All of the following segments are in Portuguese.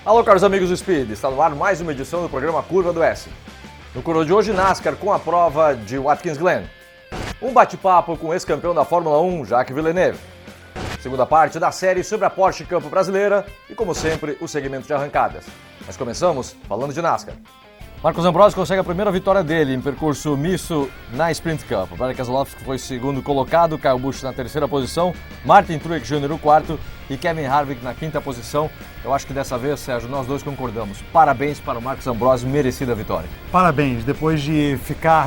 Alô, caros amigos do Speed, está no ar mais uma edição do programa Curva do S. No Curva de hoje, NASCAR com a prova de Watkins Glen. Um bate-papo com o ex-campeão da Fórmula 1, Jacques Villeneuve. Segunda parte da série sobre a Porsche Campo Brasileira e, como sempre, o segmento de arrancadas. Mas começamos falando de NASCAR. Marcos Ambrosio consegue a primeira vitória dele em percurso misto na Sprint Cup. Brad Keselowski foi segundo colocado, Kyle Busch na terceira posição, Martin Truex Jr. o quarto e Kevin Harvick na quinta posição. Eu acho que dessa vez, Sérgio, nós dois concordamos. Parabéns para o Marcos Ambrosio, merecida a vitória. Parabéns, depois de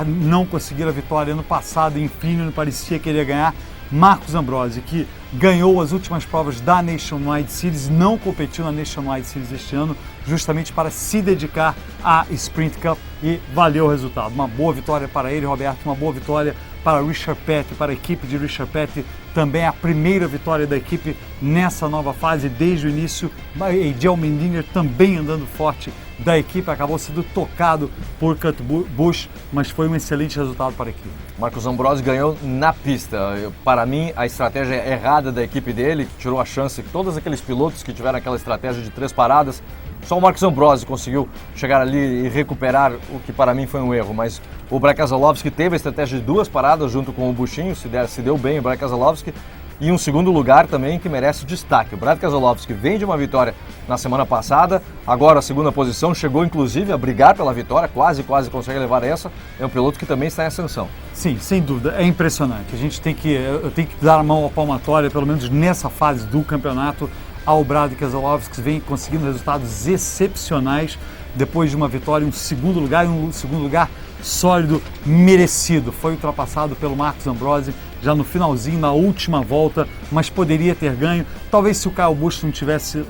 não conseguir a vitória ano passado, enfim, não parecia que ele ia ganhar. Marcos Ambrosio, que ganhou as últimas provas da Nationwide Series, não competiu na Nationwide Series este ano, justamente para se dedicar à Sprint Cup e valeu o resultado. Uma boa vitória para ele, Roberto, uma boa vitória para Richard Petty, para a equipe de Richard Petty, também a primeira vitória da equipe nessa nova fase desde o início. J.L. Allmendinger também andando forte da equipe, acabou sendo tocado por Kurt Busch, mas foi um excelente resultado para a equipe. Marcos Ambrosio ganhou na pista. Para mim, a estratégia errada da equipe dele, que tirou a chance, todos aqueles pilotos que tiveram aquela estratégia de 3 paradas, só o Marcos Ambrosio conseguiu chegar ali e recuperar o que para mim foi um erro, mas o Brad Keselowski teve a estratégia de 2 paradas junto com o Buschinho, se deu bem o Brad Keselowski, e um segundo lugar também que merece destaque. O Brad Keselowski vem de uma vitória na semana passada, agora a segunda posição, chegou inclusive a brigar pela vitória, quase consegue levar essa, é um piloto que também está em ascensão. Sim, sem dúvida, é impressionante. Eu tenho que dar a mão à palmatória, pelo menos nessa fase do campeonato, ao Brad Keselowski, que vem conseguindo resultados excepcionais depois de uma vitória, um segundo lugar sólido, merecido. Foi ultrapassado pelo Marcos Ambrosio já no finalzinho, na última volta, mas poderia ter ganho. Talvez se o Kyle Busch não tivesse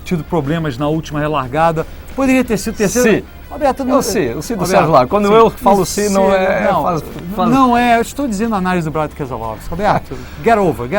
tido problemas na última relargada, poderia ter sido terceiro. Sim. Roberto, o C do Sérgio Lago. Quando eu falo C, não é... Não é, eu estou dizendo a análise do Brad Keselowski. Roberto, get over.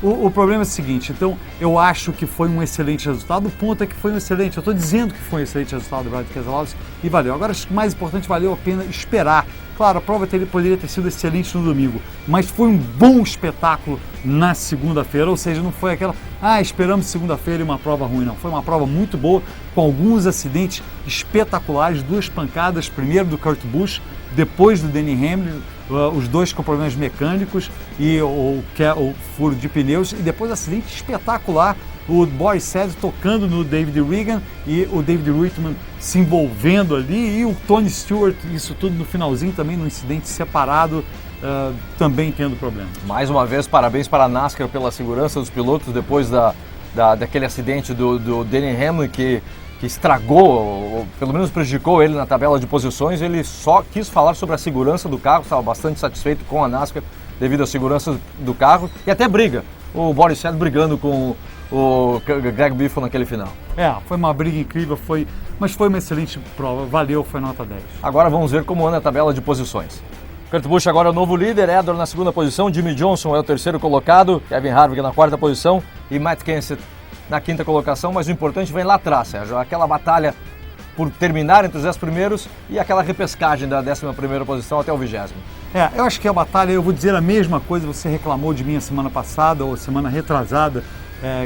O problema é o seguinte, então eu acho que foi um excelente resultado, o ponto é que foi um excelente, eu estou dizendo que foi um excelente resultado do Brad Keselowski e valeu. Agora, acho que o mais importante, valeu a pena esperar. Claro, a prova poderia ter sido excelente no domingo, mas foi um bom espetáculo na segunda-feira, ou seja, não foi aquela, esperamos segunda-feira e uma prova ruim, não. Foi uma prova muito boa, com alguns acidentes espetaculares, 2 pancadas, primeiro do Kurt Busch, depois do Denny Hamlin, os dois com problemas mecânicos e o furo de pneus, e depois acidente espetacular, o Boris Said tocando no David Regan e o David Reutmann se envolvendo ali, e o Tony Stewart, isso tudo no finalzinho também, num incidente separado, também tendo problemas. Mais uma vez, parabéns para a NASCAR pela segurança dos pilotos depois daquele acidente do Denny Hamlin que estragou, ou pelo menos prejudicou ele na tabela de posições. Ele só quis falar sobre a segurança do carro, estava bastante satisfeito com a NASCAR devido à segurança do carro, e até briga, o Boris Said brigando com o Greg Biffle naquele final. Foi uma briga incrível, mas foi uma excelente prova, valeu, foi nota 10. Agora vamos ver como anda a tabela de posições. Kurt Busch agora é o novo líder, Edor na segunda posição, Jimmy Johnson é o terceiro colocado, Kevin Harvick na quarta posição e Matt Kenseth na quinta colocação, mas o importante vem lá atrás, Sérgio, aquela batalha por terminar entre os 10 primeiros e aquela repescagem da 11ª posição até o 20º. Eu acho que a batalha, eu vou dizer a mesma coisa, você reclamou de mim a semana passada ou semana retrasada,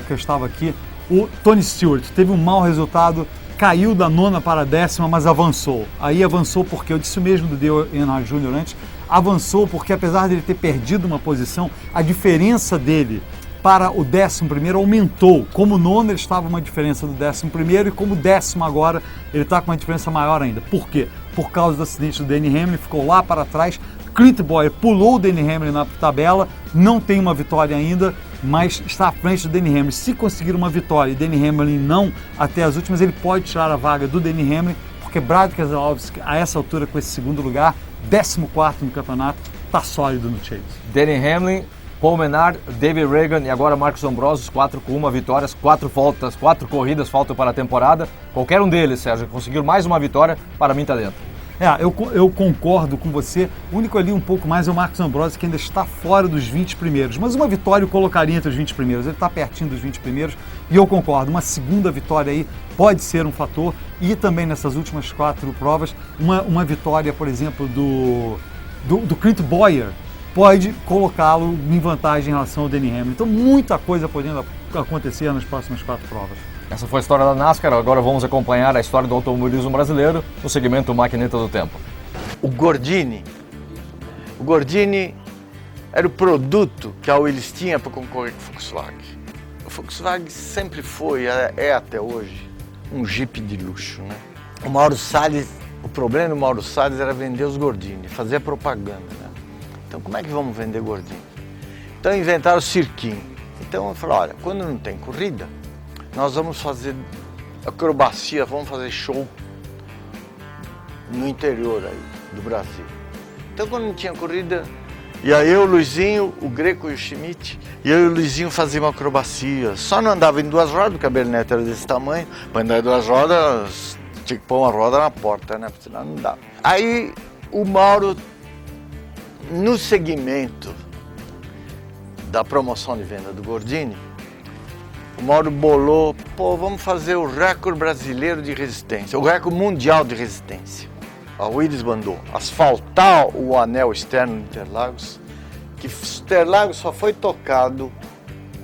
que eu estava aqui. O Tony Stewart teve um mau resultado, caiu da 9ª para a 10ª, mas avançou. Aí avançou porque, eu disse o mesmo do Dale Earnhardt Jr. antes, avançou porque apesar de ele ter perdido uma posição, a diferença dele para o 11º aumentou. Como 9º ele estava uma diferença do 11º e como 10º agora ele está com uma diferença maior ainda. Por quê? Por causa do acidente do Denny Hamlin, ficou lá para trás. Clint Bowyer pulou o Denny Hamlin na tabela, não tem uma vitória ainda, mas está à frente do Denny Hamlin. Se conseguir uma vitória e Denny Hamlin não até as últimas, ele pode tirar a vaga do Denny Hamlin, porque Brad Keselowski, a essa altura, com esse segundo lugar, 14º no campeonato, está sólido no Chase. Denny Hamlin, Paul Menard, David Regan e agora Marcos Ambrosio, 4 com 1 vitórias, 4 corridas faltam para a temporada. Qualquer um deles, Sérgio, conseguir mais uma vitória, para mim está dentro. Eu concordo com você. O único ali um pouco mais é o Marcos Ambrosio, que ainda está fora dos 20 primeiros. Mas uma vitória o colocaria entre os 20 primeiros. Ele está pertinho dos 20 primeiros e eu concordo. Uma segunda vitória aí pode ser um fator. E também nessas últimas 4 provas, uma vitória, por exemplo, do Clint Bowyer pode colocá-lo em vantagem em relação ao Denny Hamlin. Então muita coisa podendo acontecer nas próximas 4 provas. Essa foi a história da NASCAR, agora vamos acompanhar a história do automobilismo brasileiro no segmento Maquineta do Tempo. O Gordini era o produto que a Willys tinha para concorrer com o Volkswagen. O Volkswagen sempre foi, é até hoje, um Jeep de luxo, né? O problema do Mauro Salles era vender os Gordini, fazer propaganda, né? Então como é que vamos vender Gordini? Então inventaram o cirquinho. Então eu falei, olha, quando não tem corrida, nós vamos fazer acrobacia, vamos fazer show no interior aí do Brasil. Então quando não tinha corrida, ia eu, o Luizinho, o Greco e o Schmidt, e eu e o Luizinho fazíamos acrobacia. Só não andava em duas rodas, porque a Bernetta era desse tamanho. Para andar em duas rodas, tinha que pôr uma roda na porta, né? Porque senão não dava. Aí o Mauro, no segmento da promoção de venda do Gordini, o Mauro bolou, vamos fazer o recorde brasileiro de resistência, o recorde mundial de resistência. A Willys mandou asfaltar o anel externo de Interlagos, que Interlagos só foi tocado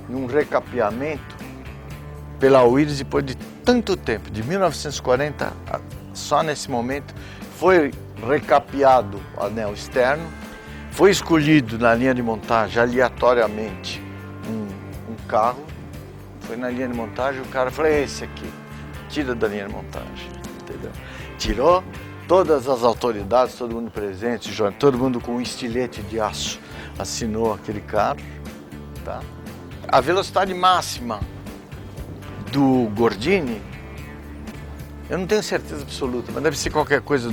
num recapeamento pela Willys depois de tanto tempo, de 1940, só nesse momento, foi recapeado o anel externo, foi escolhido na linha de montagem aleatoriamente um carro, foi na linha de montagem, o cara falou, é esse aqui, tira da linha de montagem, entendeu? Tirou, todas as autoridades, todo mundo presente, todo mundo com um estilete de aço assinou aquele carro, tá? A velocidade máxima do Gordini, eu não tenho certeza absoluta, mas deve ser qualquer coisa,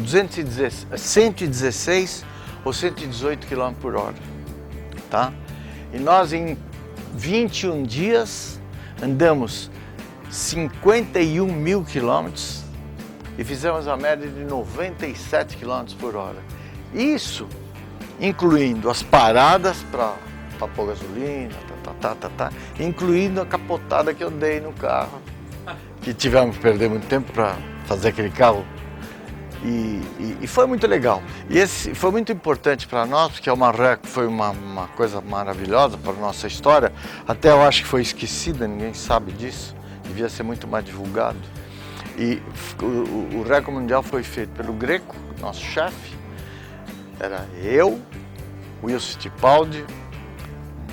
116 ou 118 km por hora, tá? E nós em 21 dias andamos 51 mil quilômetros e fizemos a média de 97 km por hora. Isso incluindo as paradas para pôr gasolina, incluindo a capotada que eu dei no carro, que tivemos que perder muito tempo para fazer aquele carro. E foi muito legal. E esse foi muito importante para nós, porque a Marreco foi uma coisa maravilhosa para a nossa história. Até eu acho que foi esquecida, ninguém sabe disso. Devia ser muito mais divulgado. E o recorde mundial foi feito pelo Greco, nosso chefe. Era eu, Wilson Fittipaldi,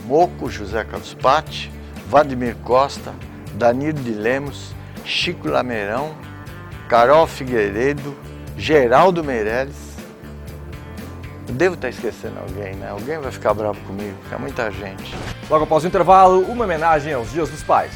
Moco, José Carlos Patti, Vladimir Costa, Danilo de Lemos, Chico Lameirão, Carol Figueiredo, Geraldo Meirelles. Eu devo estar esquecendo alguém, né? Alguém vai ficar bravo comigo, porque é muita gente. Logo após o intervalo, uma homenagem aos Dias dos Pais.